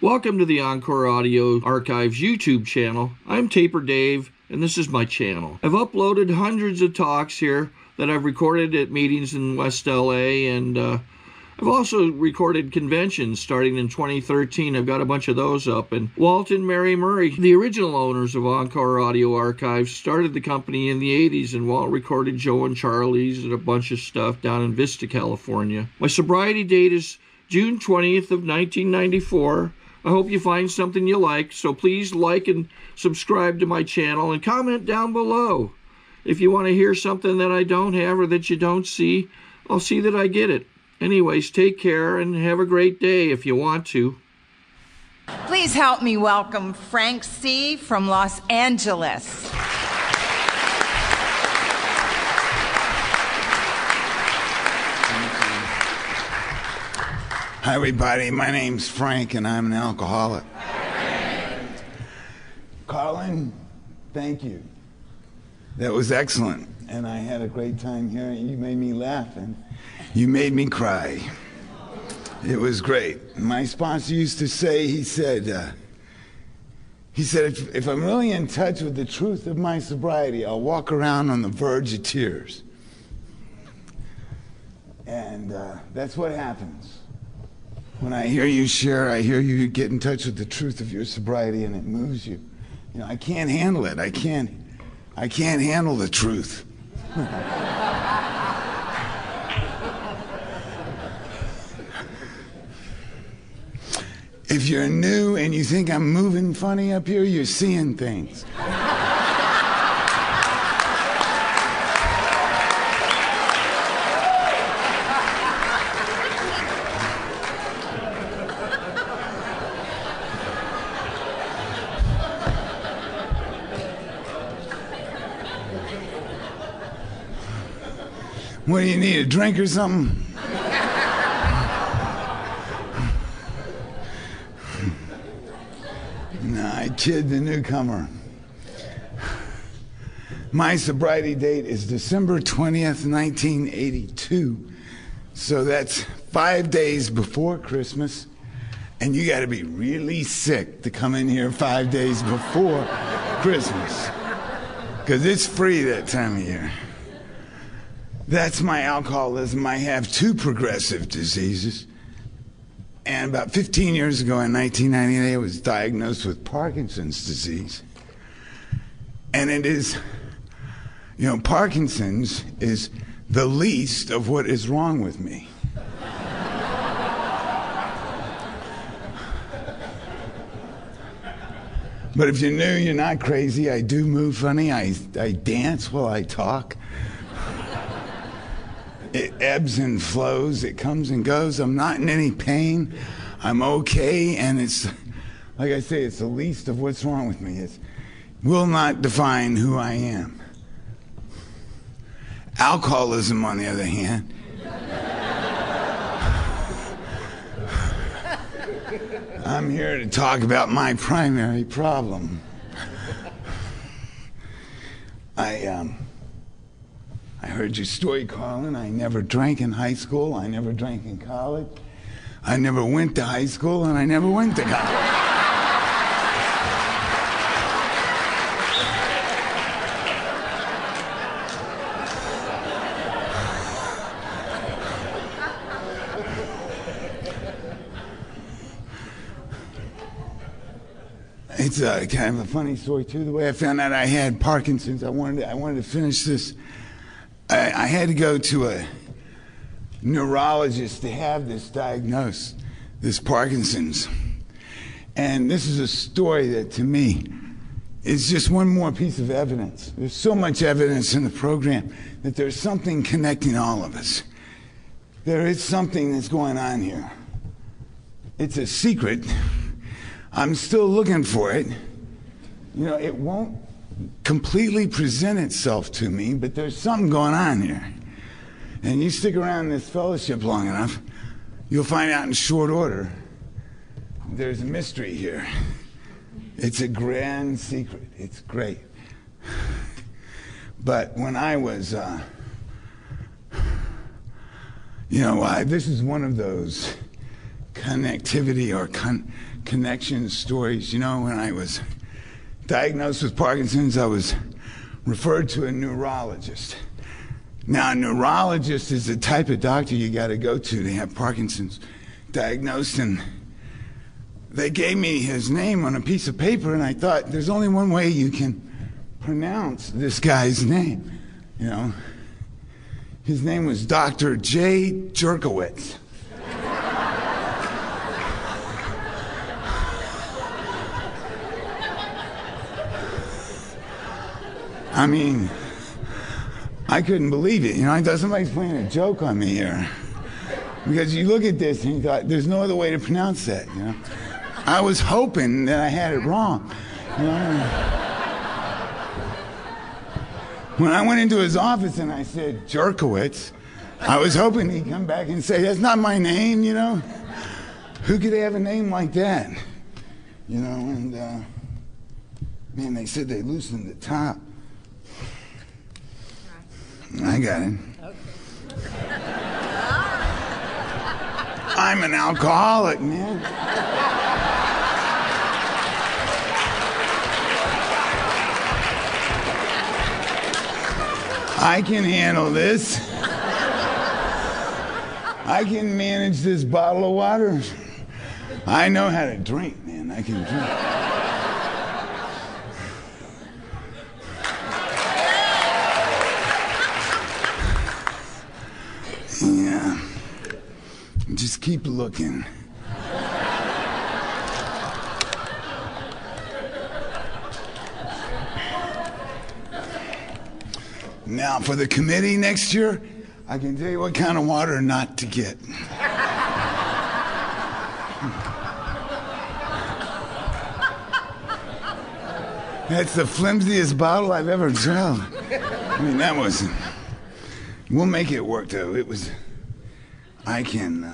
Welcome to the Encore Audio Archives YouTube channel. I'm Taper Dave, and this is my channel. I've uploaded hundreds of talks here that I've recorded at meetings in West LA, and I've also recorded conventions starting in 2013. I've got a bunch of those up. And Walt and Mary Murray, the original owners of Encore Audio Archives, started the company in the 80s, and Walt recorded Joe and Charlie's and a bunch of stuff down in Vista, California. My sobriety date is June 20th of 1994. I hope you find something you like, so please like and subscribe to my channel and comment down below. If you want to hear something that I don't have or that you don't see, I'll see that I get it. Anyways, take care and have a great day if you want to. Please help me welcome Frank C. from Los Angeles. Hi everybody, my name's Frank and I'm an alcoholic. Colin, thank you. That was excellent and I had a great time here. You made me laugh and you made me cry. It was great. My sponsor used to say, he said, if I'm really in touch with the truth of my sobriety, I'll walk around on the verge of tears. And that's what happens. When I hear you share, I hear you get in touch with the truth of your sobriety and it moves you. You know, I can't handle it. I can't handle the truth. If you're new and you think I'm moving funny up here, you're seeing things. What do you need, a drink or something? No, I kid the newcomer. My sobriety date is December 20th, 1982. So that's 5 days before Christmas. And you gotta be really sick to come in here 5 days before Christmas. Because it's free that time of year. That's my alcoholism. I have 2 progressive diseases. And about 15 years ago in 1998, I was diagnosed with Parkinson's disease. And it is, you know, Parkinson's is the least of what is wrong with me. But if you're new, you're not crazy. I do move funny. I dance while I talk. It ebbs and flows, it comes and goes. I'm not in any pain. I'm okay, and it's, like I say, it's the least of what's wrong with me. It will not define who I am. Alcoholism, on the other hand, I'm here to talk about my primary problem. I heard your story, Colin. I never drank in high school. I never drank in college. I never went to high school, and I never went to college. It's kind of a funny story, too. The way I found out I had Parkinson's, I wanted to finish this. I had to go to a neurologist to have this diagnosed, this Parkinson's. And this is a story that, to me, is just one more piece of evidence. There's so much evidence in the program that there's something connecting all of us. There is something that's going on here. It's a secret. I'm still looking for it. You know, it won't completely present itself to me, but there's something going on here. And you stick around this fellowship long enough, you'll find out in short order there's a mystery here. It's a grand secret. It's great. But when I was, this is one of those connectivity or connections, stories. You know, when I was diagnosed with Parkinson's, I was referred to a neurologist. Now, a neurologist is the type of doctor you got to go to have Parkinson's diagnosed, and they gave me his name on a piece of paper, and I thought, there's only one way you can pronounce this guy's name, you know. His name was Dr. J. Jerkowitz. I mean, I couldn't believe it. You know, I thought somebody's playing a joke on me here. Because you look at this and you thought, there's no other way to pronounce that, you know. I was hoping that I had it wrong. You know? When I went into his office and I said, Jerkowitz, I was hoping he'd come back and say, that's not my name, you know. Who could have a name like that? You know, and, man, they said they loosened the top. I got it. Okay. I'm an alcoholic, man. I can handle this. I can manage this bottle of water. I know how to drink, man. I can drink. Yeah. Just keep looking. Now, for the committee next year, I can tell you what kind of water not to get. That's the flimsiest bottle I've ever drunk. I mean, that wasn't... We'll make it work, though. It was... I can...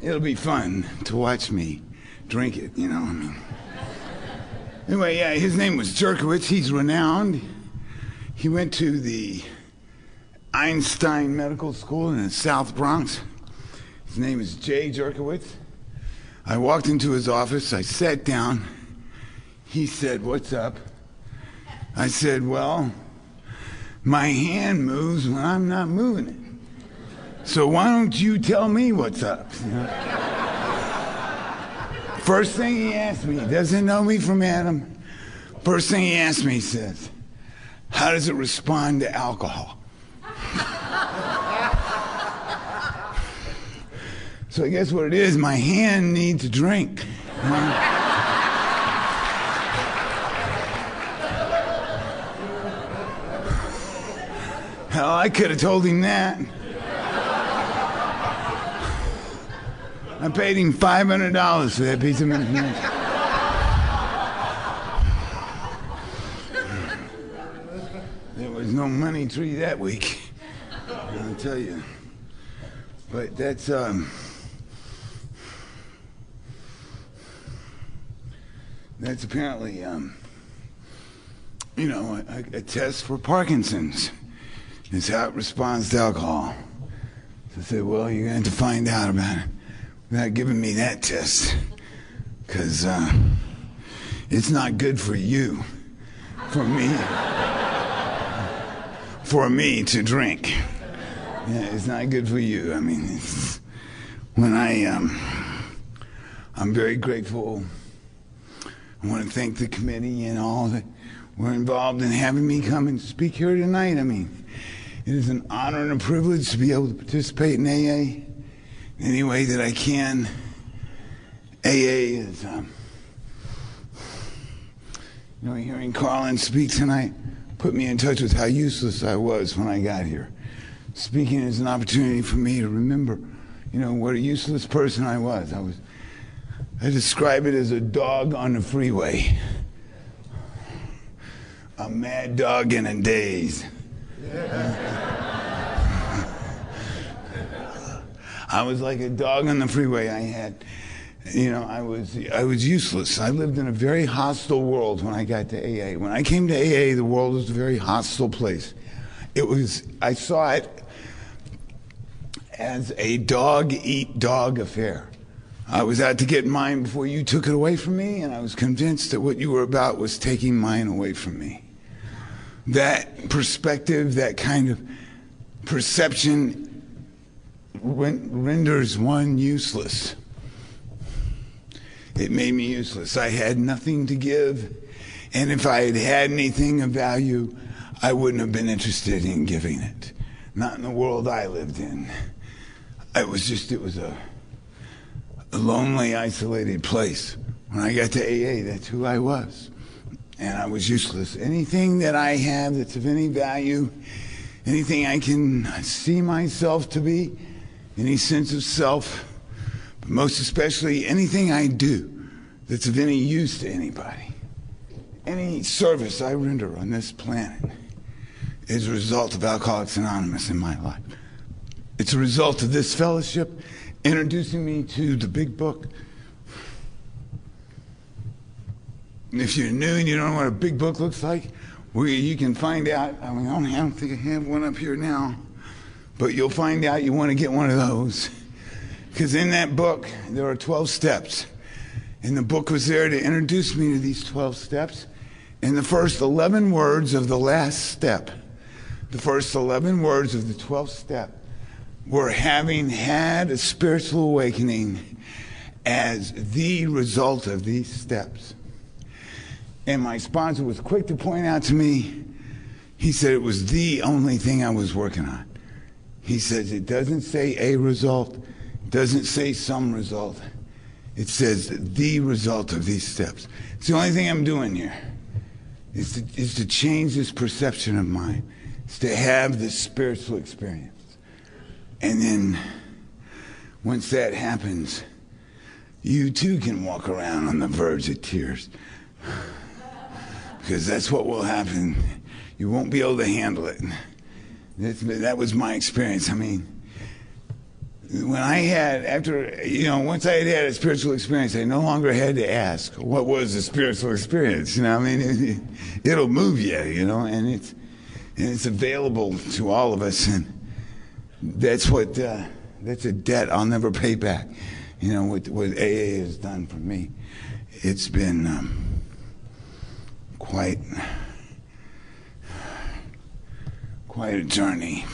it'll be fun to watch me drink it, you know. I mean... Anyway, yeah, his name was Jerkowitz. He's renowned. He went to the Einstein Medical School in the South Bronx. His name is J. Jerkowitz. I walked into his office. I sat down. He said, "What's up?" I said, "Well, my hand moves when I'm not moving it. So why don't you tell me what's up?" You know? First thing he asked me, doesn't know me from Adam. First thing he asked me, he says, "How does it respond to alcohol?" So I guess what it is, my hand needs a drink. You know? Hell, I could have told him that. I paid him $500 for that piece of information. There was no money tree that week, I'll tell you. But that's apparently you know, a test for Parkinson's. Is how it responds to alcohol. So I said, well, you're going to have to find out about it without giving me that test. Because it's not good for you, for me to drink. Yeah, it's not good for you. I mean, it's, when I'm very grateful. I want to thank the committee and all that were involved in having me come and speak here tonight. I mean, it is an honor and a privilege to be able to participate in AA in any way that I can. AA is, you know, hearing Carlin speak tonight put me in touch with how useless I was when I got here. Speaking is an opportunity for me to remember, you know, what a useless person I was. I describe it as a dog on the freeway. A mad dog in a daze. I was like a dog on the freeway. I had, you know, I was useless. I lived in a very hostile world when I got to AA. When I came to AA, the world was a very hostile place. I saw it as a dog-eat-dog affair. I was out to get mine before you took it away from me, and I was convinced that what you were about was taking mine away from me. That perspective, that kind of perception renders one useless. It made me useless. I had nothing to give, and if I had had anything of value, I wouldn't have been interested in giving it. Not in the world I lived in. It was a lonely, isolated place. When I got to AA, that's who I was. And I was useless. Anything that I have that's of any value, anything I can see myself to be, any sense of self, but most especially anything I do that's of any use to anybody, any service I render on this planet is a result of Alcoholics Anonymous in my life. It's a result of this fellowship introducing me to the big book. And if you're new and you don't know what a big book looks like, well, you can find out. I mean, I don't think I have one up here now, but you'll find out you want to get one of those. Because in that book, there are 12 steps. And the book was there to introduce me to these 12 steps. And the first 11 words of the last step, the first 11 words of the 12th step, were having had a spiritual awakening as the result of these steps. And my sponsor was quick to point out to me, he said it was the only thing I was working on. He says it doesn't say a result, it doesn't say some result. It says the result of these steps. It's the only thing I'm doing here, is to change this perception of mine. It's to have this spiritual experience. And then, once that happens, you too can walk around on the verge of tears. Because that's what will happen. You won't be able to handle it. That was my experience. I mean, when I had, once I had a spiritual experience, I no longer had to ask, what was the spiritual experience? I mean, it'll move you, and it's available to all of us. And that's a debt I'll never pay back. What AA has done for me. It's been quite a journey.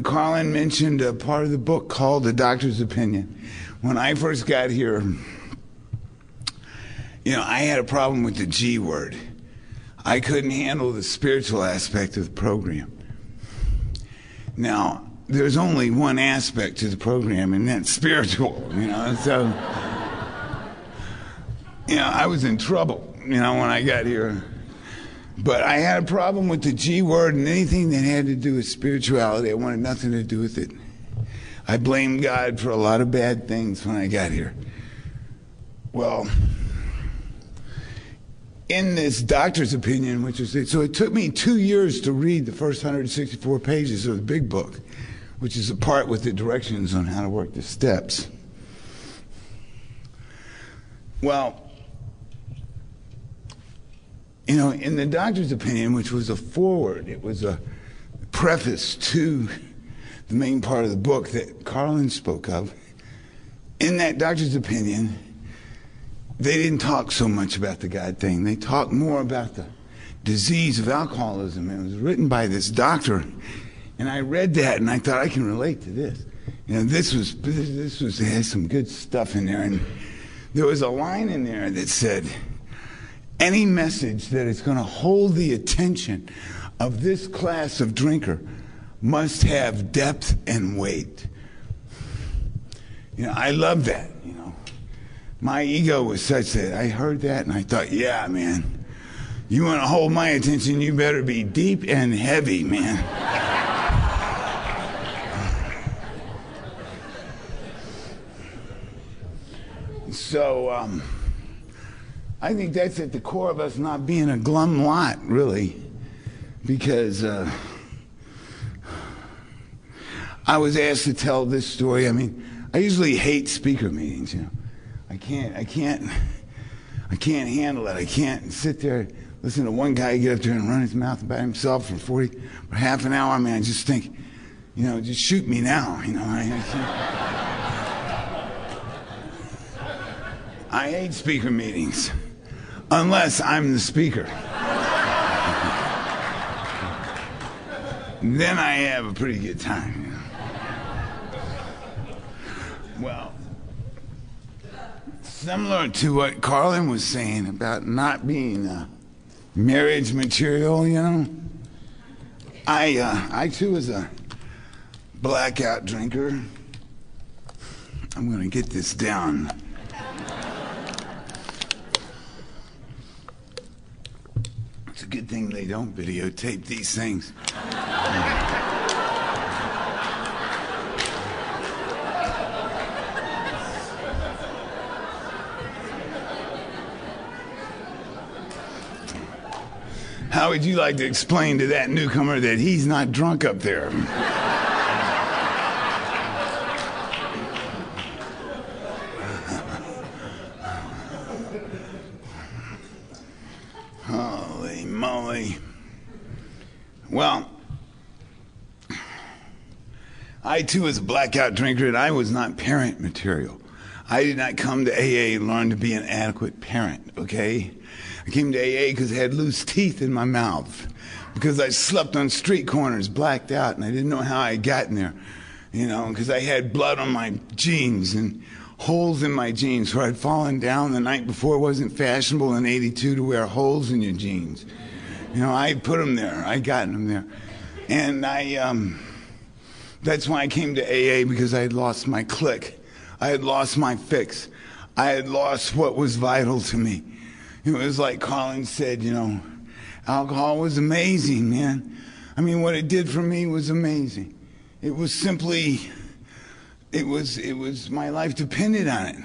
Carlin mentioned a part of the book called The Doctor's Opinion. When I first got here, I had a problem with the G word. I couldn't handle the spiritual aspect of the program. Now, there's only one aspect to the program, and that's spiritual, so, I was in trouble, when I got here. But I had a problem with the G word and anything that had to do with spirituality. I wanted nothing to do with it. I blamed God for a lot of bad things when I got here. Well, in this doctor's opinion, so it took me 2 years to read the first 164 pages of the big book, which is a part with the directions on how to work the steps. Well, in the doctor's opinion, which was a foreword, it was a preface to the main part of the book that Carlin spoke of. In that doctor's opinion, they didn't talk so much about the God thing. They talked more about the disease of alcoholism. It was written by this doctor, and I read that, and I thought, I can relate to this. It had some good stuff in there, and there was a line in there that said, any message that is going to hold the attention of this class of drinker must have depth and weight. I love that, My ego was such that I heard that and I thought, yeah, man, you want to hold my attention, you better be deep and heavy, man. So, I think that's at the core of us not being a glum lot, really, because I was asked to tell this story. I mean, I usually hate speaker meetings, I can't handle it. I can't sit there, listen to one guy get up there and run his mouth about himself for half an hour. I mean, I just think, just shoot me now, I can't. I hate speaker meetings, unless I'm the speaker. Then I have a pretty good time, you know. Well, similar to what Carlin was saying about not being marriage material, you know, I too was a blackout drinker. I'm gonna get this down. It's a good thing they don't videotape these things. How would you like to explain to that newcomer that he's not drunk up there? Holy moly. Well, I too was a blackout drinker, and I was not parent material. I did not come to AA and learn to be an adequate parent, okay? I came to AA because I had loose teeth in my mouth, because I slept on street corners, blacked out, and I didn't know how I had gotten there, you know, because I had blood on my jeans and holes in my jeans where I'd fallen down the night before. It wasn't fashionable in '82 to wear holes in your jeans. You know, I put them there. I got them there. And that's why I came to AA, because I had lost my click. I had lost my fix. I had lost what was vital to me. It was like Colin said, you know, alcohol was amazing, man. I mean, what it did for me was amazing. It was simply, it was my life depended on it.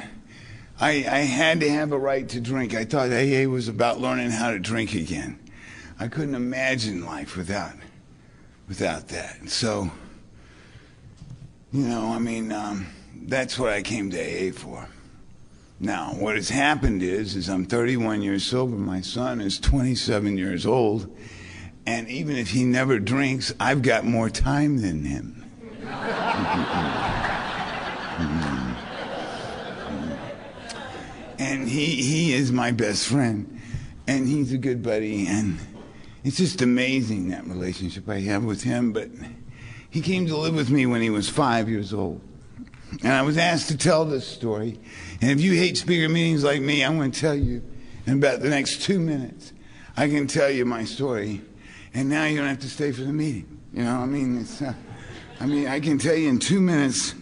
I had to have a right to drink. I thought AA was about learning how to drink again. I couldn't imagine life without that. So, you know, I mean, that's what I came to AA for. Now, what has happened is I'm 31 years sober, my son is 27 years old, and even if he never drinks, I've got more time than him. And he is my best friend, and he's a good buddy, and it's just amazing, that relationship I have with him. But he came to live with me when he was 5 years old. And I was asked to tell this story. And if you hate speaker meetings like me, I'm going to tell you in about the next 2 minutes. I can tell you my story, and now you don't have to stay for the meeting. You know, I mean, I can tell you in 2 minutes,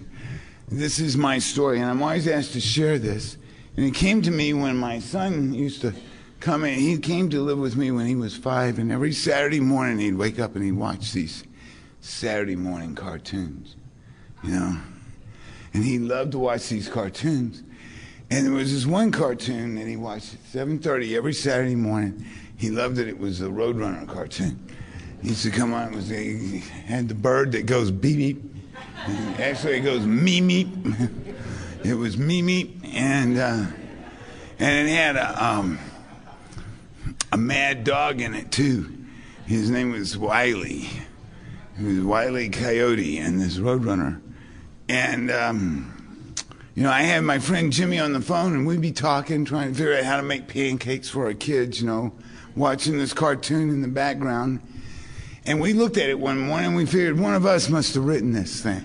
this is my story, and I'm always asked to share this. And it came to me when my son used to come in. He came to live with me when he was 5, and every Saturday morning he'd wake up and he'd watch these Saturday morning cartoons, you know. And he loved to watch these cartoons. And there was this one cartoon that he watched at 7:30 every Saturday morning. He loved it. It was the Roadrunner cartoon. He used to come on. He had the bird that goes beep beep. Actually, it goes me meep. It was me meep, and it had a mad dog in it too. His name was Wiley. He was Wiley Coyote, and this Roadrunner. And, you know, I had my friend Jimmy on the phone, and we'd be talking, trying to figure out how to make pancakes for our kids, you know, watching this cartoon in the background. And we looked at it one morning, and we figured one of us must have written this thing.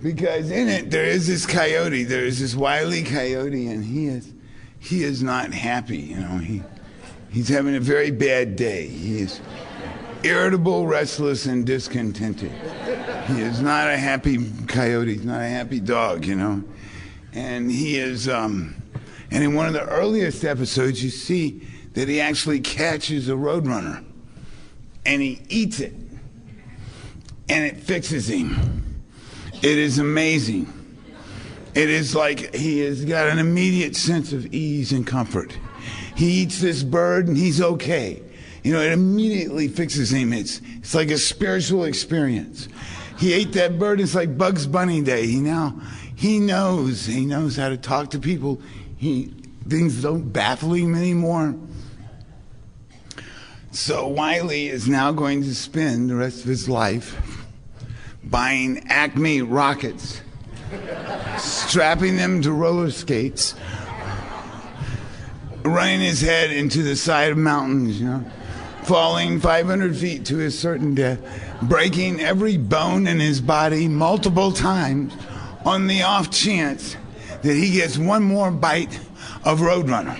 Because in it, there is this coyote, there is this Wile E. Coyote, and he is not happy, you know. He's having a very bad day. He is irritable, restless, and discontented. He is not a happy coyote. He's not a happy dog, you know. And he is, and in one of the earliest episodes, you see that he actually catches a roadrunner, and he eats it, and it fixes him. It is amazing. It is like he has got an immediate sense of ease and comfort. He eats this bird, and he's okay. You know, it immediately fixes him. It's like a spiritual experience. He ate that bird. It's like Bugs Bunny Day. He knows how to talk to people. Things don't baffle him anymore. So Wiley is now going to spend the rest of his life buying Acme rockets strapping them to roller skates, running his head into the side of mountains, you know, falling 500 feet to his certain death, breaking every bone in his body multiple times on the off chance that he gets one more bite of Roadrunner.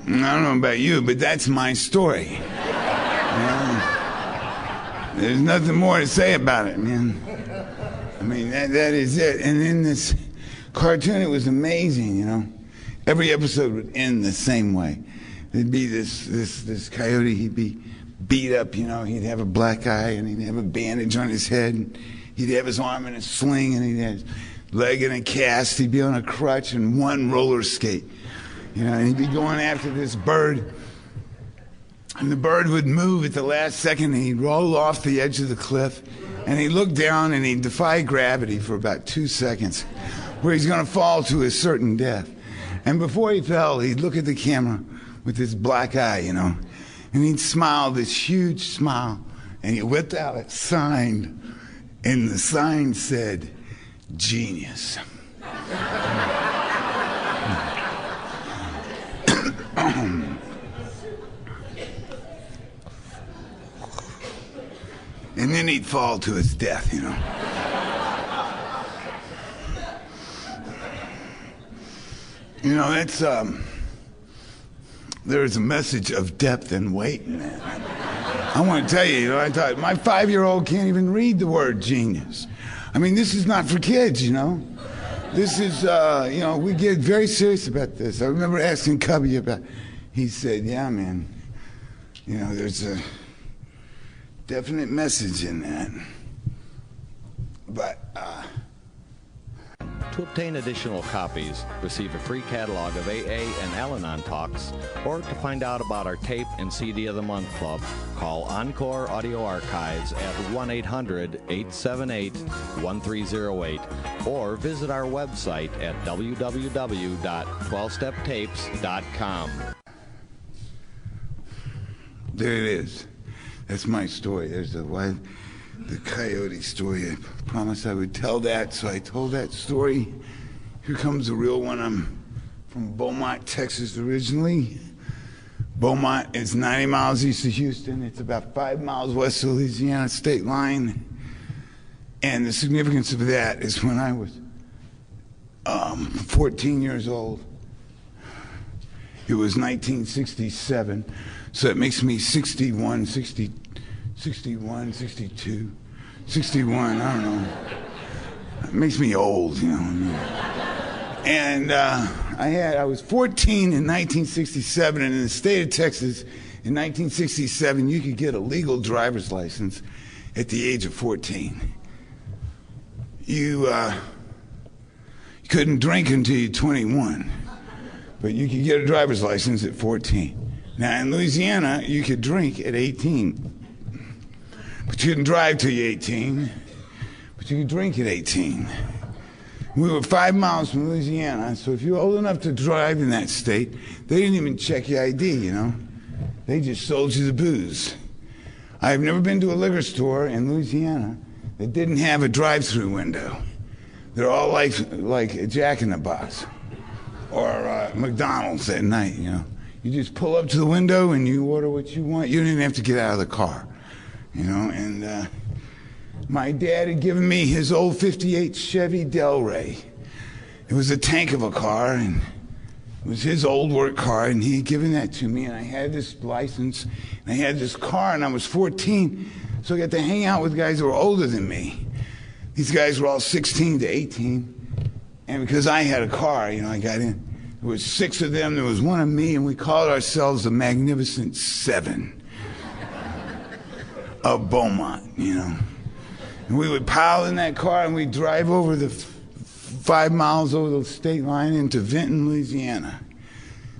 I don't know about you, but that's my story. You know, there's nothing more to say about it, man. I mean, that is it. And in this cartoon, it was amazing, you know. Every episode would end the same way. There'd be this coyote, he'd be beat up, you know. He'd have a black eye, and he'd have a bandage on his head. And he'd have his arm in a sling, and he'd have his leg in a cast. He'd be on a crutch and one roller skate. You know, and he'd be going after this bird, and the bird would move at the last second, and he'd roll off the edge of the cliff, and he'd look down, and he'd defy gravity for about 2 seconds, where he's going to fall to his certain death. And before he fell, he'd look at the camera with his black eye, you know, and he'd smile this huge smile, and he whipped out a sign, and the sign said, "Genius." And then he'd fall to his death, you know. You know, that's, there's a message of depth and weight in that. I want to tell you, you know, I thought, my 5-year-old can't even read the word genius. I mean, this is not for kids, you know. This is, you know, we get very serious about this. I remember asking Cubby about it. He said, yeah, man, you know, there's a definite message in that. But, To obtain additional copies, receive a free catalog of AA and Al-Anon talks, or to find out about our tape and CD of the Month Club, call Encore Audio Archives at 1-800-878-1308, or visit our website at www.12steptapes.com. There it is. That's my story. There's the coyote story. I promised I would tell that, so I told that story. Here comes the real one. I'm from Beaumont, Texas originally. Beaumont is 90 miles east of Houston. It's about 5 miles west of the Louisiana state line. And the significance of that is when I was 14 years old. It was 1967. So it makes me 61, 62, 61, I don't know. It makes me old, you know. And I was 14 in 1967, and in the state of Texas, in 1967, you could get a legal driver's license at the age of 14. You couldn't drink until you're 21, but you could get a driver's license at 14. Now, in Louisiana, you could drink at 18, but you couldn't drive till you're 18, but you could drink at 18. We were 5 miles from Louisiana, so if you were old enough to drive in that state, they didn't even check your ID, you know. They just sold you the booze. I've never been to a liquor store in Louisiana that didn't have a drive-through window. They're all like a Jack in the Box or McDonald's at night, you know. You just pull up to the window and you order what you want. You don't even have to get out of the car, you know. And my dad had given me his old '58 Chevy Delray. It was a tank of a car, and it was his old work car, and he had given that to me. And I had this license, and I had this car, and I was 14, so I got to hang out with guys who were older than me. These guys were all 16 to 18, and because I had a car, you know, I got in. There was 6 of them, there was 1 of me, and we called ourselves the Magnificent Seven of Beaumont, you know. And we would pile in that car, and we'd drive over the 5 miles over the state line into Vinton, Louisiana.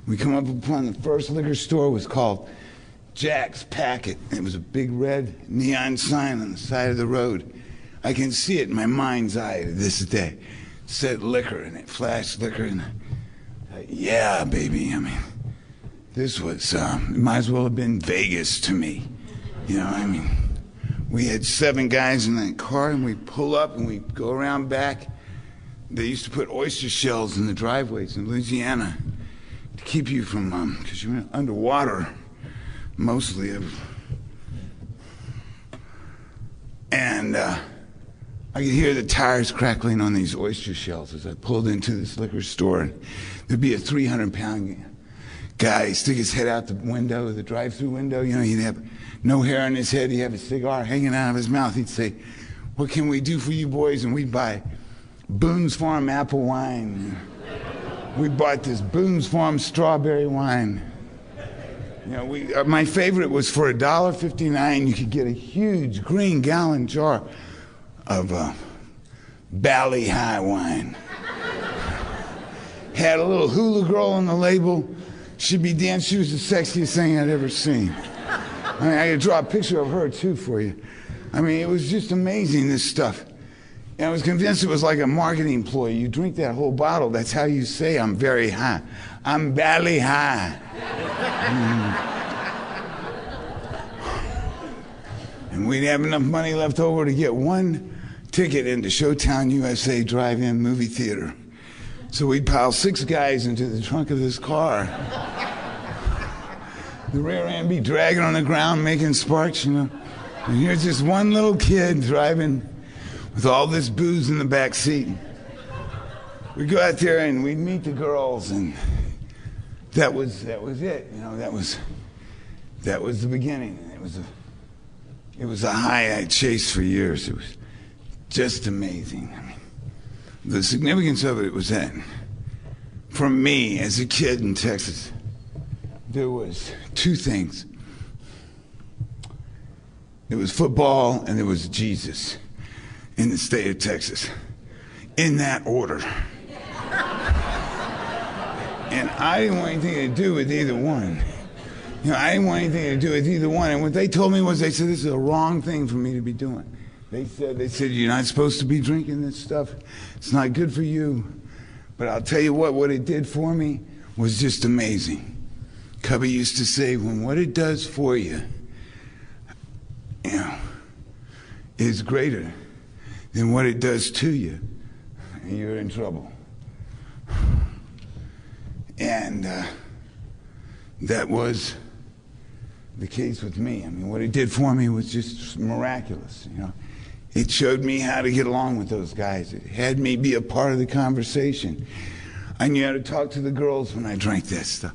We come up upon the first liquor store. It was called Jack's Packet. It was a big red neon sign on the side of the road. I can see it in my mind's eye to this day. It said liquor, and it flashed liquor, and yeah, baby, I mean, This was, it might as well have been Vegas to me. You know, I mean, we had 7 guys in that car, and we pull up and we go around back. They used to put oyster shells in the driveways in Louisiana to keep you from, because you went underwater mostly. And I could hear the tires crackling on these oyster shells as I pulled into this liquor store. And there'd be a 300-pound guy stick his head out the window, the drive-through window. You know, he'd have no hair on his head. He'd have a cigar hanging out of his mouth. He'd say, "What can we do for you boys?" And we'd buy Boone's Farm apple wine. We bought this Boone's Farm strawberry wine. You know, my favorite was for $1.59. You could get a huge green gallon jar of Valley High wine. Had a little hula girl on the label. She'd be damned, she was the sexiest thing I'd ever seen. I mean, I could draw a picture of her too for you. I mean, it was just amazing, this stuff. And I was convinced it was like a marketing ploy. You drink that whole bottle, that's how you say, "I'm very high." I'm Valley High. And we'd have enough money left over to get 1 ticket into Showtown USA drive-in movie theater. So we'd pile 6 guys into the trunk of this car. The rear end be dragging on the ground, making sparks, you know. And here's this one little kid driving with all this booze in the back seat. We'd go out there and we'd meet the girls, and that was it. You know, that was the beginning. It was a high I chased for years. It was just amazing. I mean, the significance of it was that for me as a kid in Texas, there was 2 things. There was football and there was Jesus in the state of Texas, in that order. And I didn't want anything to do with either one. You know, I didn't want anything to do with either one. And what they told me was, they said, "This is a wrong thing for me to be doing." They said, "You're not supposed to be drinking this stuff. It's not good for you." But I'll tell you what it did for me was just amazing. Cubby used to say, when what it does for you, you know, is greater than what it does to you, you're in trouble. And that was the case with me. I mean, what it did for me was just miraculous, you know. It showed me how to get along with those guys. It had me be a part of the conversation. I knew how to talk to the girls when I drank that stuff.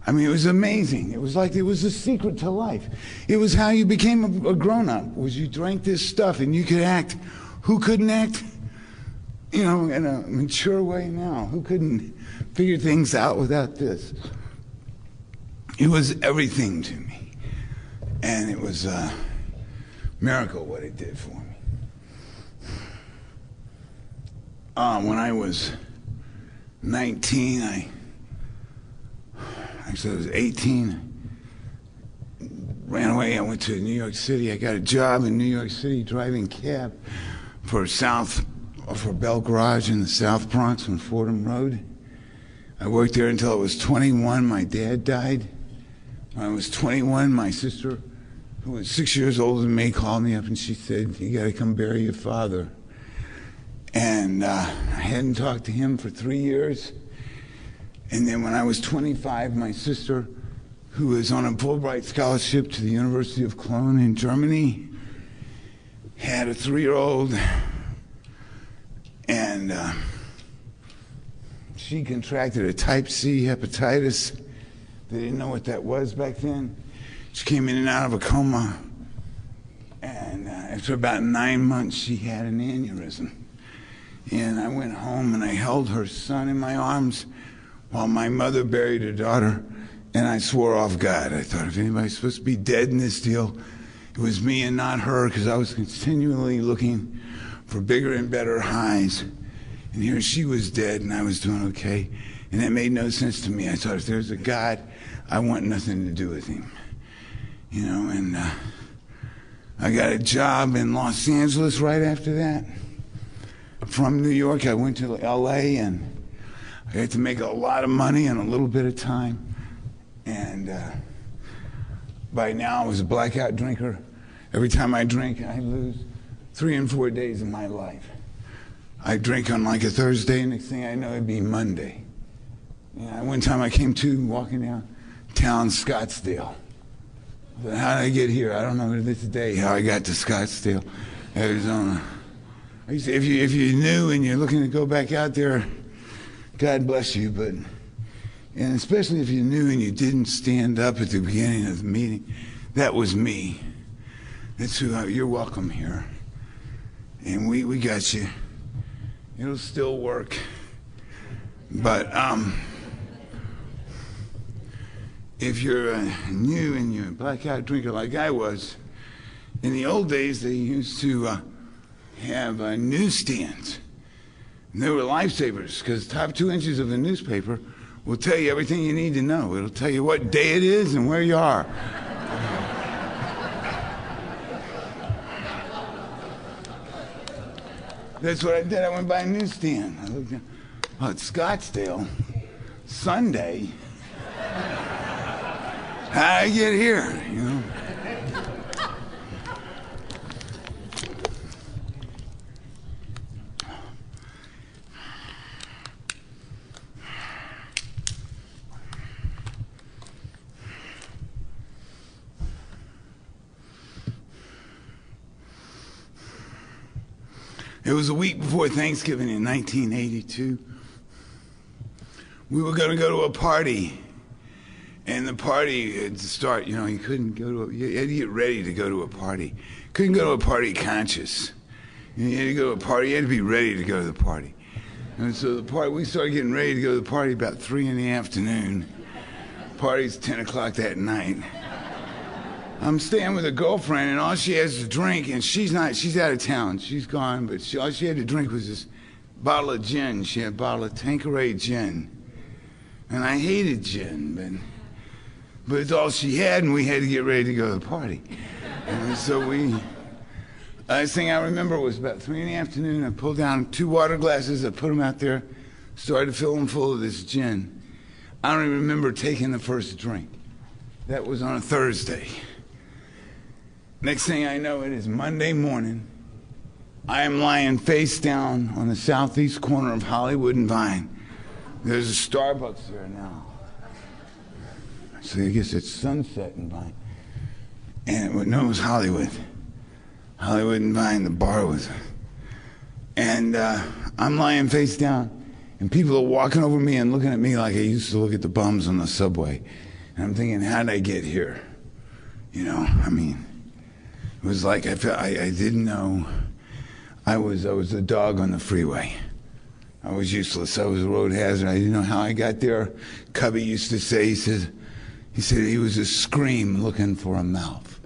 I mean, it was amazing. It was like it was the secret to life. It was how you became a grown-up, was you drank this stuff and you could act. Who couldn't act, you know, in a mature way now? Who couldn't figure things out without this? It was everything to me. And it was a miracle what it did for me. When I was 19, I was 18, ran away. I went to New York City. I got a job in New York City driving cab for Bell Garage in the South Bronx on Fordham Road. I worked there until I was 21. My dad died. When I was 21, my sister, who was 6 years older than me, called me up and she said, "You got to come bury your father." And I hadn't talked to him for 3 years. And then when I was 25, my sister, who was on a Fulbright scholarship to the University of Cologne in Germany, had a 3-year-old, and she contracted a type C hepatitis. They didn't know what that was back then. She came in and out of a coma, and after about 9 months, she had an aneurysm. And I went home and I held her son in my arms while my mother buried her daughter, and I swore off God. I thought, if anybody's supposed to be dead in this deal, it was me and not her, because I was continually looking for bigger and better highs. And here she was dead and I was doing okay. And that made no sense to me. I thought, if there's a God, I want nothing to do with him. You know, and I got a job in Los Angeles right after that. From New York, I went to LA, and I had to make a lot of money in a little bit of time. And by now I was a blackout drinker. Every time I drink, I lose 3 and 4 days of my life. I drink on like a Thursday, and next thing I know, it'd be Monday. And one time I came to walking down town, Scottsdale. How did I get here? I don't know to this day how I got to Scottsdale, Arizona. If you knew and you're looking to go back out there, God bless you, and especially if you knew and you didn't stand up at the beginning of the meeting, that was me. That's who you're welcome here. And we got you. It'll still work. But if you're new and you're a blackout drinker like I was, in the old days they used to have newsstands. And they were lifesavers, because top 2 inches of the newspaper will tell you everything you need to know. It'll tell you what day it is and where you are. That's what I did. I went by a newsstand. I looked down. Oh, it's Scottsdale. Sunday. How'd I get here, you know? It was a week before Thanksgiving in 1982. We were going to go to a party, and the party had to start. You know, you couldn't go to. You had to get ready to go to a party. Couldn't go to a party conscious. You had to go to a party. You had to be ready to go to the party. And so the party. We started getting ready to go to the party about 3 in the afternoon. Party's 10 o'clock that night. I'm staying with a girlfriend, and all she has to drink, and she's out of town. She's gone, but all she had to drink was this bottle of gin. She had a bottle of Tanqueray gin. And I hated gin, but it's all she had, and we had to get ready to go to the party. And so last thing I remember was about 3 in the afternoon. I pulled down 2 water glasses, I put them out there, started to fill them full of this gin. I don't even remember taking the first drink. That was on a Thursday. Next thing I know, it is Monday morning. I am lying face down on the southeast corner of Hollywood and Vine. There's a Starbucks there now. So I guess it's Sunset and Vine. And it was Hollywood. Hollywood and Vine, the bar was. And I'm lying face down, and people are walking over me and looking at me like I used to look at the bums on the subway. And I'm thinking, how did I get here? You know, I mean, it was like I didn't know. I was the dog on the freeway. I was useless. I was a road hazard. I didn't know how I got there. Cubby used to say, he said he was a scream looking for a mouth.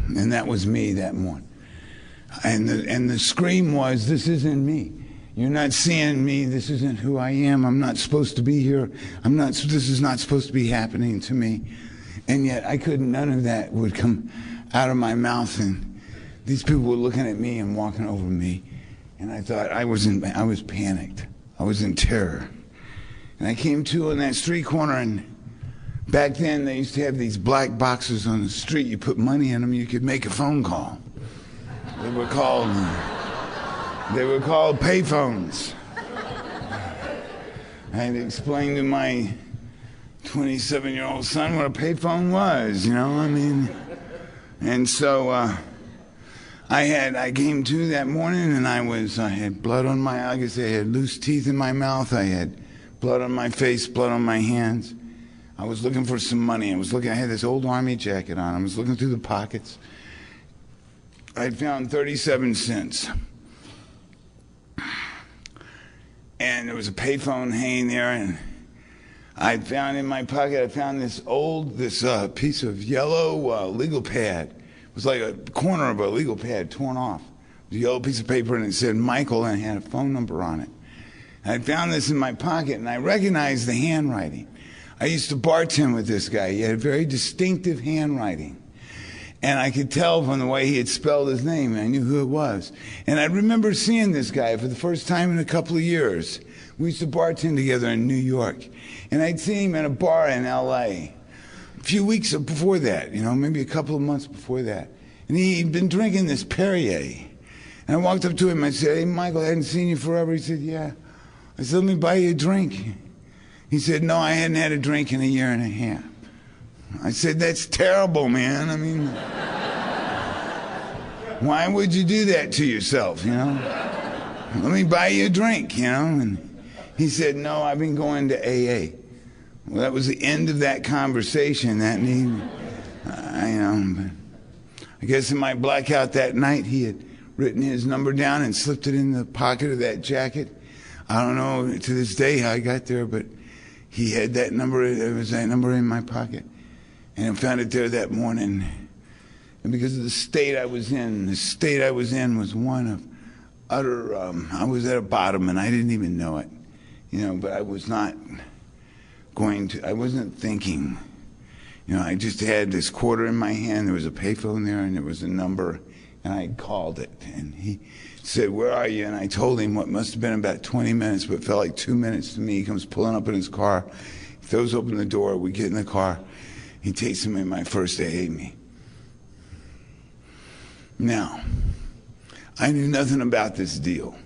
And that was me that morning. And the scream was, this isn't me. You're not seeing me. This isn't who I am. I'm not supposed to be here. This is not supposed to be happening to me. And yet none of that would come out of my mouth. And these people were looking at me and walking over me. And I thought I was panicked. I was in terror. And I came to on that street corner, and back then they used to have these black boxes on the street. You put money in them, you could make a phone call. They were called payphones. I had to explain to my 27-year-old son what a payphone was, you know, I mean. And so I came to that morning, and I had blood on my eyes. I had loose teeth in my mouth. I had blood on my face, blood on my hands. I was looking for some money. I had this old army jacket on. I was looking through the pockets. I had found 37 cents. And there was a payphone hanging there, and I found in my pocket, this piece of yellow legal pad. It was like a corner of a legal pad torn off. It was a yellow piece of paper, and it said Michael, and it had a phone number on it. I found this in my pocket, and I recognized the handwriting. I used to bartend with this guy. He had very distinctive handwriting. And I could tell from the way he had spelled his name, and I knew who it was. And I remember seeing this guy for the first time in a couple of years. We used to bartend together in New York. And I'd seen him in a bar in L.A. few weeks before that, you know, maybe a couple of months before that. And he'd been drinking this Perrier. And I walked up to him, I said, "Hey, Michael, I hadn't seen you forever." He said, "Yeah." I said, "Let me buy you a drink." He said, "No, I hadn't had a drink in a year and a half." I said, "That's terrible, man. I mean, why would you do that to yourself, you know? Let me buy you a drink, you know?" And he said, "No, I've been going to AA." Well, that was the end of that conversation that evening. But I guess in my blackout that night, he had written his number down and slipped it in the pocket of that jacket. I don't know to this day how I got there, but he had that number. There was that number in my pocket. And I found it there that morning. And because of the state I was in was one of utter, I was at a bottom and I didn't even know it. You know, but I was not I wasn't thinking. You know, I just had this quarter in my hand, there was a payphone there, and there was a number, and I called it. And he said, "Where are you?" And I told him what must have been about 20 minutes, but felt like 2 minutes to me. He comes pulling up in his car, he throws open the door, we get in the car, he takes me in my first AA meeting. Now, I knew nothing about this deal.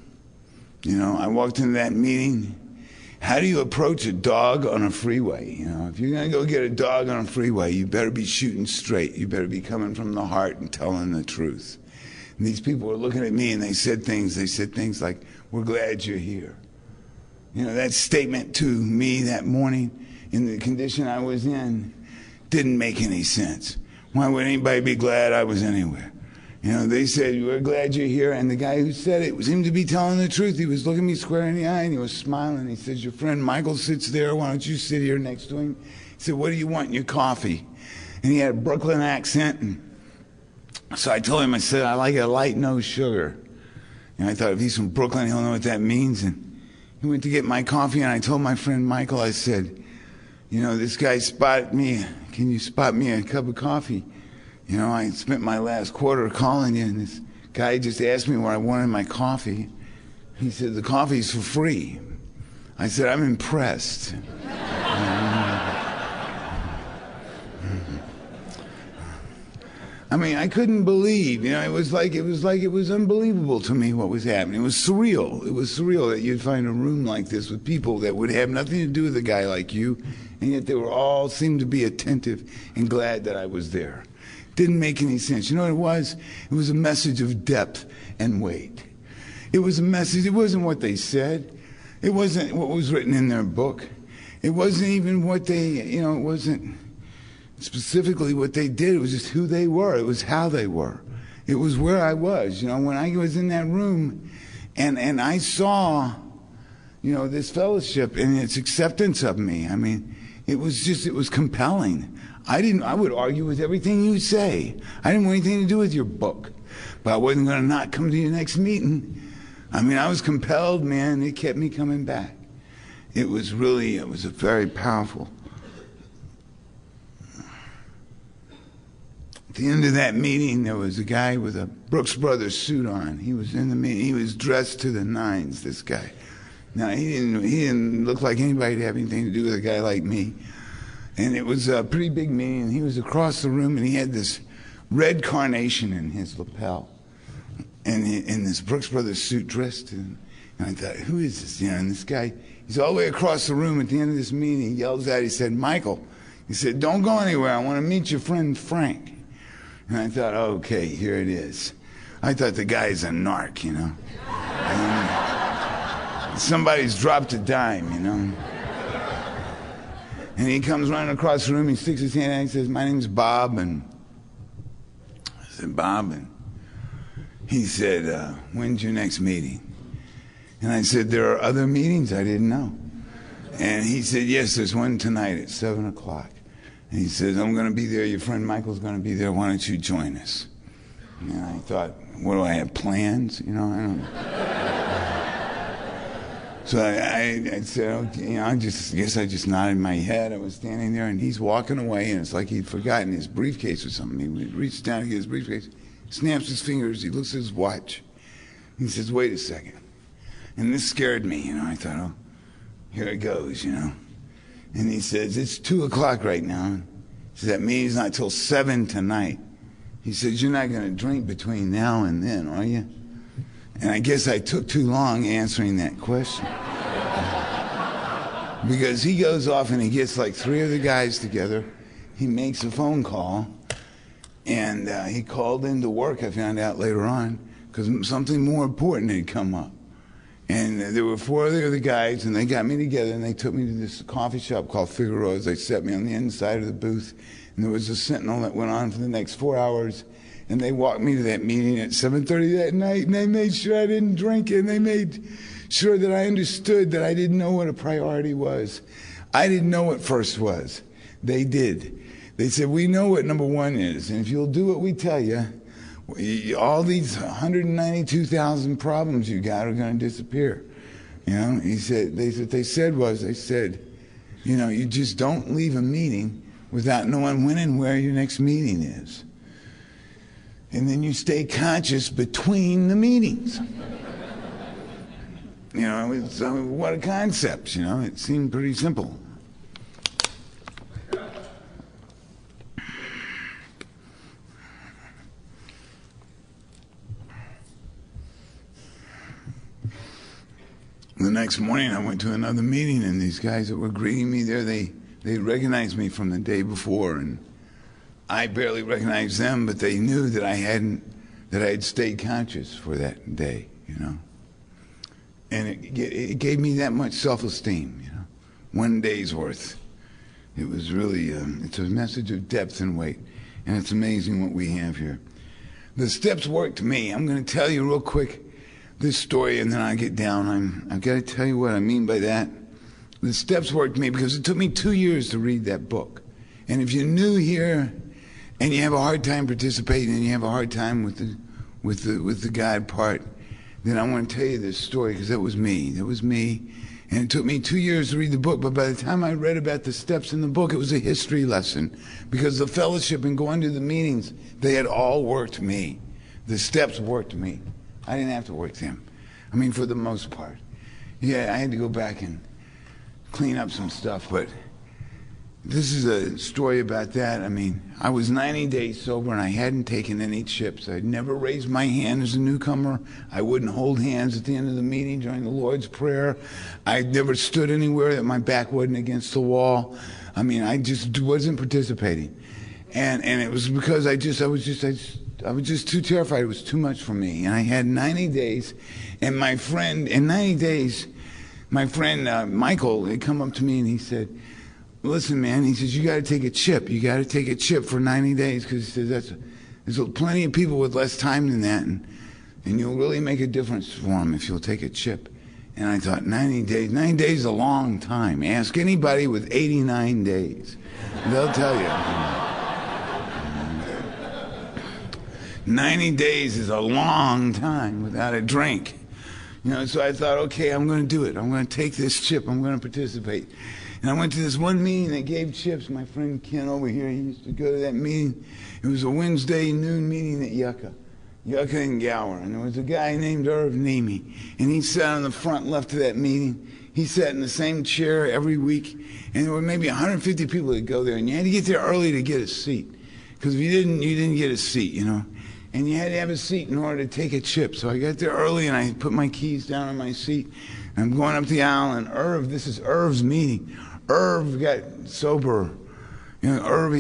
You know, I walked into that meeting. How do you approach a dog on a freeway? You know, if you're going to go get a dog on a freeway, you better be shooting straight. You better be coming from the heart and telling the truth. And these people were looking at me and they said things like, "We're glad you're here." You know, that statement to me that morning in the condition I was in didn't make any sense. Why would anybody be glad I was anywhere? You know, they said, "We're glad you're here." And the guy who said it seemed to be telling the truth. He was looking me square in the eye and he was smiling. He says, "Your friend Michael sits there. Why don't you sit here next to him?" He said, "What do you want in your coffee?" And he had a Brooklyn accent. And so I told him, I said, "I like a light, no sugar." And I thought, if he's from Brooklyn, he'll know what that means. And he went to get my coffee and I told my friend Michael, I said, "You know, this guy spotted me. Can you spot me a cup of coffee? You know, I spent my last quarter calling you, and this guy just asked me what I wanted in my coffee." He said, "The coffee's for free." I said, "I'm impressed." I mean, I couldn't believe, you know, it was unbelievable to me what was happening. It was surreal. It was surreal that you'd find a room like this with people that would have nothing to do with a guy like you, and yet they were all seemed to be attentive and glad that I was there. Didn't make any sense. You know what it was? It was a message of depth and weight. It was a message. It wasn't what they said. It wasn't what was written in their book. It wasn't even what they, you know, it wasn't specifically what they did. It was just who they were. It was how they were. It was where I was. You know, when I was in that room and I saw, you know, this fellowship and its acceptance of me. I mean, it was compelling. I would argue with everything you say. I didn't want anything to do with your book. But I wasn't going to not come to your next meeting. I mean, I was compelled, man. It kept me coming back. It was a very powerful. At the end of that meeting, there was a guy with a Brooks Brothers suit on. He was in the meeting. He was dressed to the nines, this guy. Now, he didn't look like anybody to have anything to do with a guy like me. And it was a pretty big meeting, and he was across the room, and he had this red carnation in his lapel, and in this Brooks Brothers suit dressed. And I thought, who is this? You know, and this guy, he's all the way across the room. At the end of this meeting, he yells out, he said, "Michael," he said, "don't go anywhere. I want to meet your friend Frank." And I thought, okay, here it is. I thought the guy's a narc, you know. Somebody's dropped a dime, you know. And he comes running across the room, he sticks his hand out, and he says, "My name's Bob." And I said, "Bob?" And he said, "When's your next meeting?" And I said, "There are other meetings?" I didn't know. And he said, "Yes, there's one tonight at 7 o'clock. And he says, I'm going to be there, your friend Michael's going to be there, why don't you join us?" And I thought, what do I have, plans? You know, I don't know. So I said, okay, you know, I guess I just nodded my head. I was standing there, and he's walking away, and it's like he'd forgotten his briefcase or something. He reached down to get his briefcase, snaps his fingers, he looks at his watch. He says, "Wait a second." And this scared me, you know. I thought, oh, here it goes, you know. And he says, "It's 2 o'clock right now." He said, that meeting's not till 7 tonight. He said, you're not going to drink between now and then, are you? And I guess I took too long answering that question. Because he goes off and he gets like 3 of the guys together. He makes a phone call. And he called into work, I found out later on, because something more important had come up. And there were 4 other guys, and they got me together, and they took me to this coffee shop called Figaro's. They set me on the inside of the booth, and there was a sentinel that went on for the next 4 hours. And they walked me to that meeting at 7:30 that night, and they made sure I didn't drink, and they made sure that I understood that I didn't know what a priority was. I didn't know what first was. They did. They said, we know what number 1 is, and if you'll do what we tell you, all these 192,000 problems you got are going to disappear. You know, he said, they said, you know, you just don't leave a meeting without knowing when and where your next meeting is. And then you stay conscious between the meetings. You know, what a concept, you know, it seemed pretty simple. The next morning, I went to another meeting, and these guys that were greeting me there, they recognized me from the day before, and I barely recognized them, but they knew that I had stayed conscious for that day, you know. And it gave me that much self-esteem, you know, 1 day's worth. It was really, it's a message of depth and weight, and it's amazing what we have here. The steps worked me. I'm going to tell you real quick this story, and then I get down. I've got to tell you what I mean by that. The steps worked me because it took me 2 years to read that book. And if you're new here and you have a hard time participating and you have a hard time with the God part, then I want to tell you this story because that was me. That was me. And it took me 2 years to read the book, but by the time I read about the steps in the book, it was a history lesson because the fellowship and going to the meetings, they had all worked me. The steps worked me. I didn't have to work them. I mean, for the most part. Yeah, I had to go back and clean up some stuff, but this is a story about that. I mean, I was 90 days sober and I hadn't taken any chips. I'd never raised my hand as a newcomer. I wouldn't hold hands at the end of the meeting during the Lord's Prayer. I never stood anywhere that my back wasn't against the wall. I mean, I just wasn't participating. And it was because I was just too terrified. It was too much for me. And I had 90 days, and my friend, in 90 days, my friend Michael had come up to me and he said, listen, man, he says, you got to take a chip. You got to take a chip for 90 days because he says there's plenty of people with less time than that, and you'll really make a difference for them if you'll take a chip. And I thought, 90 days? 90 days is a long time. Ask anybody with 89 days. They'll tell you. 90 days is a long time without a drink. You know, so I thought, okay, I'm going to do it. I'm going to take this chip. I'm going to participate. And I went to this one meeting that gave chips. My friend Ken over here, he used to go to that meeting. It was a Wednesday noon meeting at Yucca and Gower. And there was a guy named Irv Nemi. And he sat on the front left of that meeting. He sat in the same chair every week. And there were maybe 150 people that go there. And you had to get there early to get a seat. Because if you didn't get a seat, you know. And you had to have a seat in order to take a chip. So I got there early and I put my keys down on my seat. And I'm going up the aisle, and Irv, this is Irv's meeting. Irv got sober. You know, Irv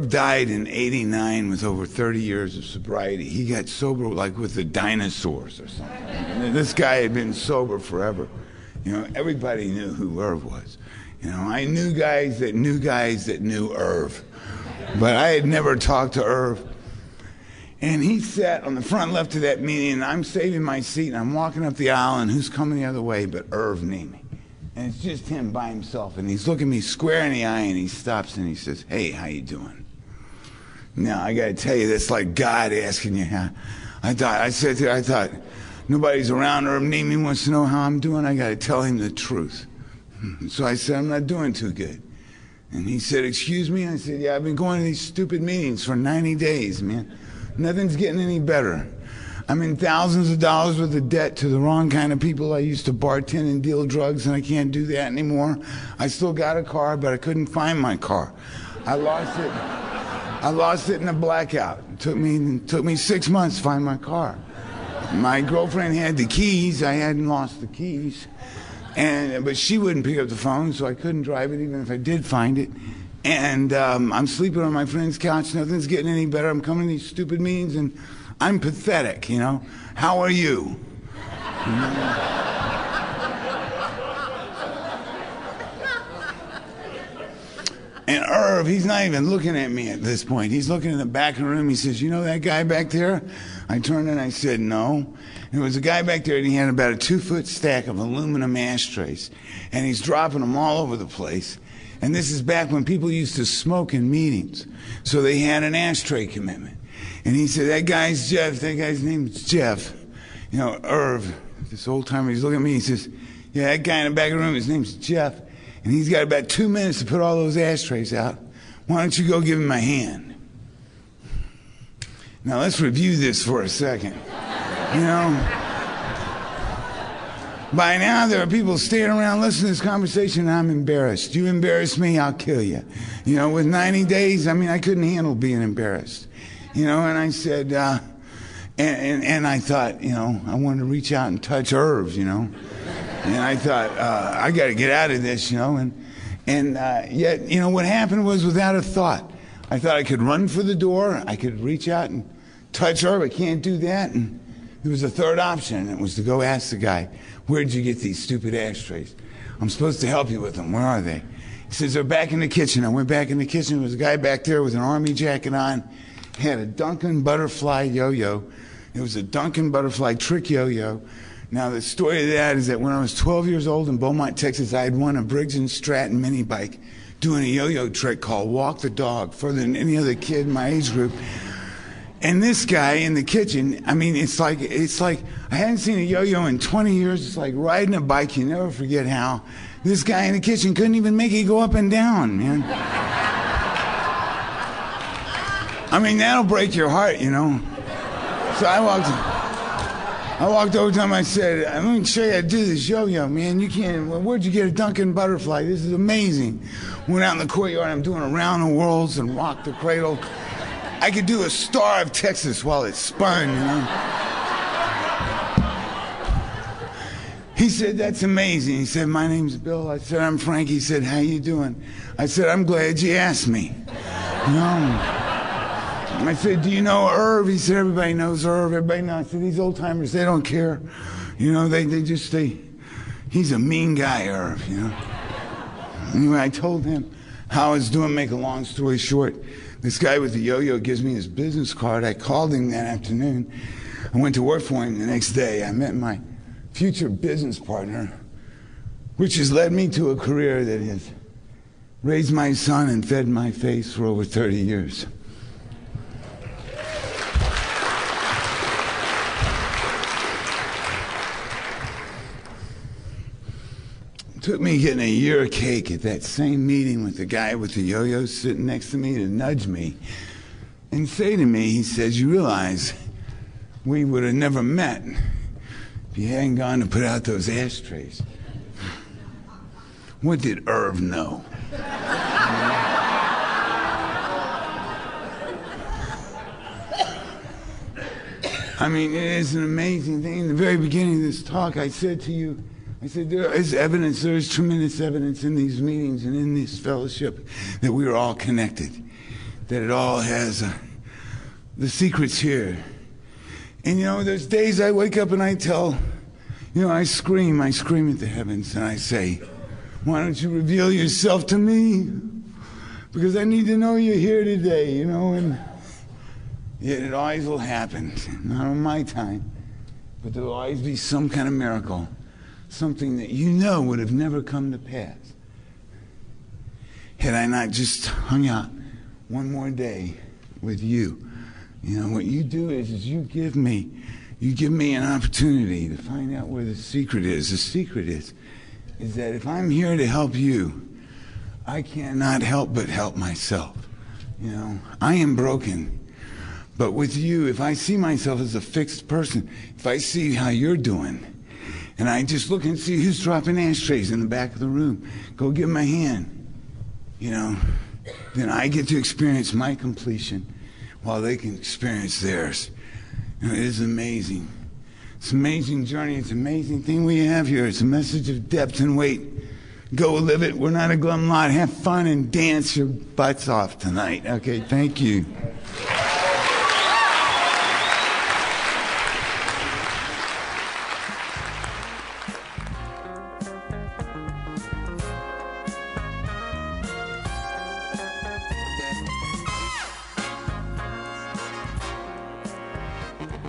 died in '89 with over 30 years of sobriety. He got sober like with the dinosaurs or something. And this guy had been sober forever. You know, everybody knew who Irv was. You know, I knew guys that knew Irv. But I had never talked to Irv. And he sat on the front left of that meeting, and I'm saving my seat, and I'm walking up the aisle, and who's coming the other way but Irv Nemi? And it's just him by himself, and he's looking me square in the eye, and he stops, and he says, hey, how you doing? Now, I got to tell you, that's like God asking you how. I thought, nobody's around. Irv Nemi wants to know how I'm doing. I got to tell him the truth. So I said, I'm not doing too good. And he said, excuse me? I said, yeah, I've been going to these stupid meetings for 90 days, man. Nothing's getting any better. I'm in thousands of dollars worth of debt to the wrong kind of people. I used to bartend and deal drugs, and I can't do that anymore. I still got a car, but I couldn't find my car. I lost it in a blackout. It took me 6 months to find my car. My girlfriend had the keys. I hadn't lost the keys. But she wouldn't pick up the phone, so I couldn't drive it even if I did find it. And I'm sleeping on my friend's couch. Nothing's getting any better. I'm coming to these stupid meetings, and I'm pathetic, you know. How are you? And Irv, he's not even looking at me at this point. He's looking in the back of the room. He says, you know that guy back there? I turned and I said, no. And there was a guy back there, and he had about a 2-foot stack of aluminum ashtrays. And he's dropping them all over the place. And this is back when people used to smoke in meetings. So they had an ashtray commitment. And he said, that guy's Jeff. That guy's name's Jeff. You know, Irv, this old timer, he's looking at me. He says, yeah, that guy in the back of the room, his name's Jeff. And he's got about 2 minutes to put all those ashtrays out. Why don't you go give him a hand? Now, let's review this for a second. You know, by now there are people standing around listening to this conversation, and I'm embarrassed. You embarrass me, I'll kill you. You know, with 90 days, I mean, I couldn't handle being embarrassed. You know, and I said, and I thought, you know, I wanted to reach out and touch Irv, you know. And I thought, I got to get out of this, you know. And yet, you know, what happened was without a thought. I thought I could run for the door. I could reach out and touch her. I can't do that. And there was a third option, and it was to go ask the guy, where'd you get these stupid ashtrays? I'm supposed to help you with them. Where are they? He says, they're back in the kitchen. I went back in the kitchen. There was a guy back there with an army jacket on. He had a Duncan butterfly yo-yo. It was a Duncan butterfly trick yo-yo. Now, the story of that is that when I was 12 years old in Beaumont, Texas, I had won a Briggs & Stratton mini bike doing a yo-yo trick called Walk the Dog, further than any other kid in my age group. And this guy in the kitchen, I mean, it's like I hadn't seen a yo-yo in 20 years. It's like riding a bike. You never forget how. This guy in the kitchen couldn't even make it go up and down, man. I mean, that'll break your heart, you know. So I walked over to him. I said, I'm going to show you how to do this yo-yo, man. You can't. Where'd you get a Duncan butterfly? This is amazing. Went out in the courtyard. I'm doing around the worlds and rock the cradle. I could do a Star of Texas while it spun, you know. He said, that's amazing. He said, my name's Bill. I said, I'm Frank. He said, how you doing? I said, I'm glad you asked me. You know. I said, do you know Irv? He said, everybody knows Irv. Everybody knows. I said, these old timers, they don't care. You know, he's a mean guy, Irv, you know. Anyway, I told him how I was doing. Make a long story short, this guy with the yo-yo gives me his business card. I called him that afternoon. I went to work for him the next day. I met my future business partner, which has led me to a career that has raised my son and fed my face for over 30 years. It took me getting a year of cake at that same meeting with the guy with the yo-yo sitting next to me to nudge me and say to me, he says, you realize we would have never met if you hadn't gone to put out those ashtrays. What did Irv know? I mean, it is an amazing thing. In the very beginning of this talk, I said to you, there is evidence, there is tremendous evidence in these meetings and in this fellowship that we are all connected, that it all has the secret's here. And you know, there's days I wake up and I scream at the heavens and I say, why don't you reveal yourself to me? Because I need to know you're here today, you know, and yet it always will happen, not on my time, but there will always be some kind of miracle. Something that you know would have never come to pass had I not just hung out one more day with you. You know, what you do is you give me an opportunity to find out where the secret is. The secret is that if I'm here to help you, I cannot help but help myself. You know, I am broken, But with you, if I see myself as a fixed person, if I see how you're doing, and I just look and see who's dropping ashtrays in the back of the room, go give them a hand, you know, then I get to experience my completion while they can experience theirs. You know, it is amazing. It's an amazing journey. It's an amazing thing we have here. It's a message of depth and weight. Go live it. We're not a glum lot. Have fun and dance your butts off tonight. Okay, thank you.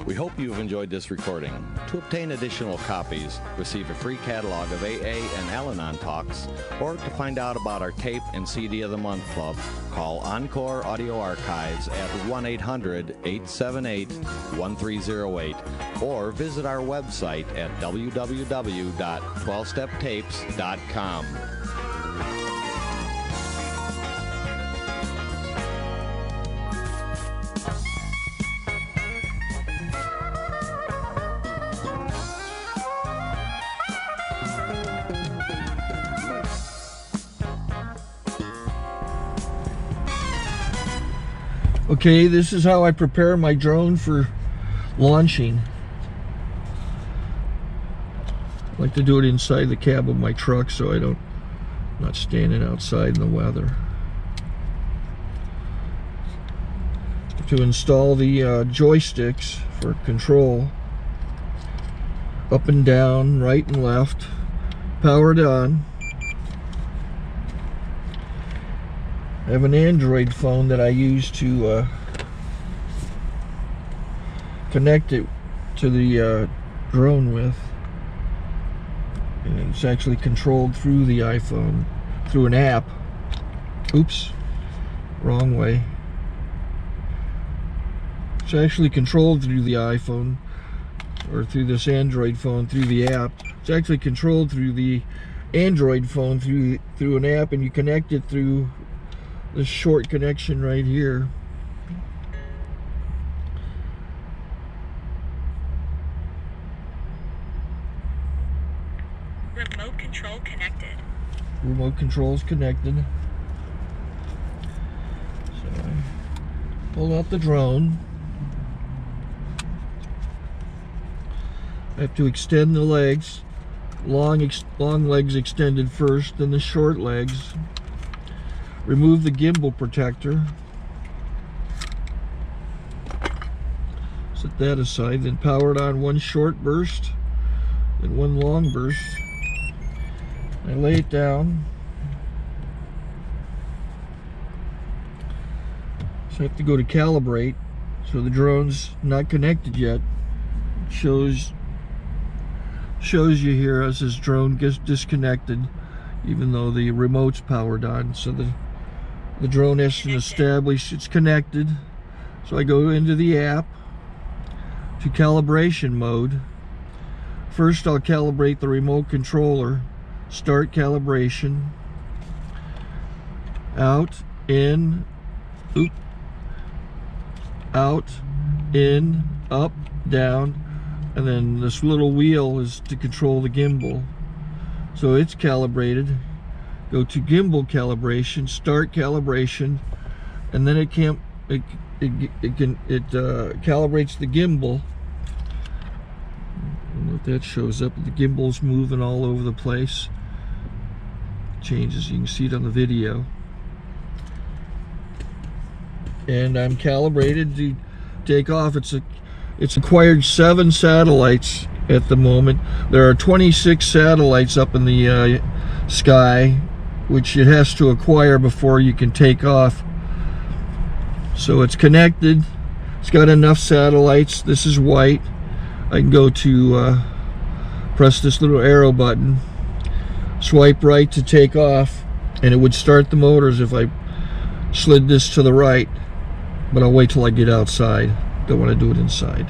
We hope you've enjoyed this recording. To obtain additional copies, receive a free catalog of AA and Al-Anon talks, or to find out about our tape and CD of the Month Club, call Encore Audio Archives at 1-800-878-1308, or visit our website at www.12steptapes.com. Okay, this is how I prepare my drone for launching. I like to do it inside the cab of my truck so I'm not standing outside in the weather. To install the joysticks for control, up and down, right and left, powered on. I have an Android phone that I use to connect it to the drone with. And it's actually controlled through the iPhone, through an app. Oops, wrong way. It's actually controlled through the iPhone, or through this Android phone, through the app. It's actually controlled through the Android phone, through an app, and you connect it through this short connection right here. Remote control connected. Remote control's connected. So I pull out the drone. I have to extend the legs. Long legs extended first, then the short legs. Remove the gimbal protector. Set that aside, then power it on one short burst, then one long burst. I lay it down. So I have to go to calibrate. So the drone's not connected yet. It shows you here as this drone gets disconnected, even though the remote's powered on. So the drone has to establish it's connected. So I go into the app to calibration mode. First I'll calibrate the remote controller. Start calibration. Out, in, out, in, up, down, and then this little wheel is to control the gimbal. So it's calibrated. Go to gimbal calibration, start calibration, and then it calibrates the gimbal. I don't know if that shows up. The gimbal's moving all over the place. Changes, you can see it on the video. And I'm calibrated to take off. It's acquired 7 satellites at the moment. There are 26 satellites up in the sky, which it has to acquire before you can take off. So it's connected. It's got enough satellites. This is white. I can go to press this little arrow button, swipe right to take off, and it would start the motors if I slid this to the right. But I'll wait till I get outside. Don't want to do it inside.